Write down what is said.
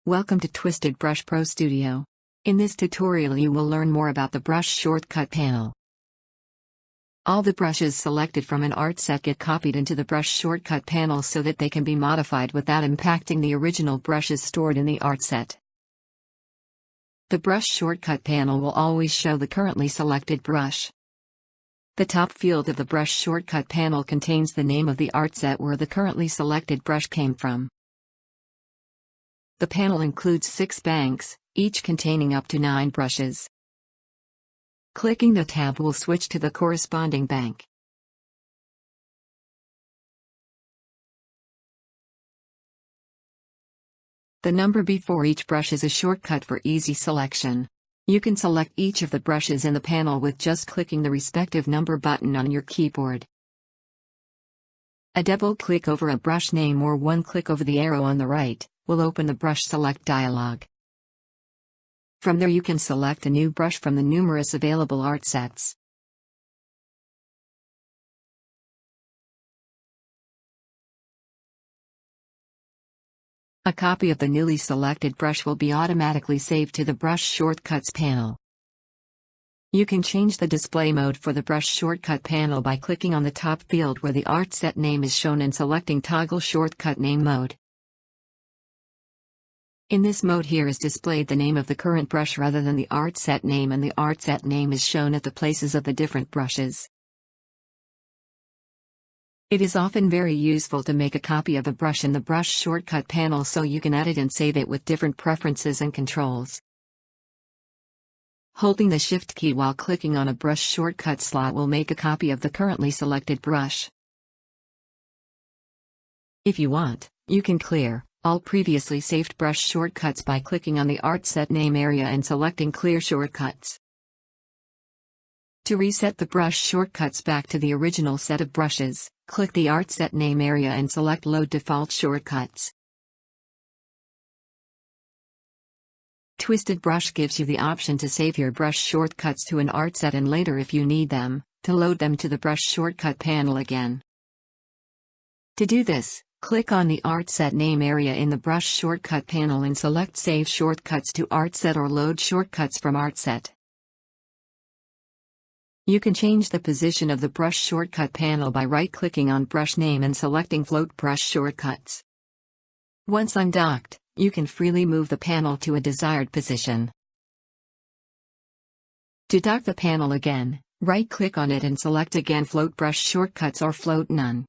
Welcome to TwistedBrush Pro Studio. In this tutorial you will learn more about the brush shortcut panel. All the brushes selected from an art set get copied into the brush shortcut panel so that they can be modified without impacting the original brushes stored in the art set. The brush shortcut panel will always show the currently selected brush. The top field of the brush shortcut panel contains the name of the art set where the currently selected brush came from. The panel includes 6 banks, each containing up to 9 brushes. Clicking the tab will switch to the corresponding bank. The number before each brush is a shortcut for easy selection. You can select each of the brushes in the panel with just clicking the respective number button on your keyboard. A double click over a brush name or one click over the arrow on the right will open the brush select dialog. From there you can select a new brush from the numerous available art sets. A copy of the newly selected brush will be automatically saved to the Brush Shortcuts panel. You can change the display mode for the Brush Shortcut panel by clicking on the top field where the art set name is shown and selecting Toggle Shortcut Name Mode. In this mode here is displayed the name of the current brush rather than the art set name, and the art set name is shown at the places of the different brushes. It is often very useful to make a copy of a brush in the Brush Shortcut panel so you can edit and save it with different preferences and controls. Holding the Shift key while clicking on a brush shortcut slot will make a copy of the currently selected brush. If you want, you can clear all previously saved brush shortcuts by clicking on the art set name area and selecting Clear Shortcuts. To reset the brush shortcuts back to the original set of brushes, click the art set name area and select Load Default Shortcuts. TwistedBrush gives you the option to save your brush shortcuts to an art set and later, if you need them, to load them to the brush shortcut panel again. To do this, click on the art set name area in the brush shortcut panel and select Save Shortcuts to Art Set or Load Shortcuts from Art Set. You can change the position of the brush shortcut panel by right-clicking on brush name and selecting Float Brush Shortcuts. Once undocked, you can freely move the panel to a desired position. To dock the panel again, right-click on it and select again Float Brush Shortcuts or Float None.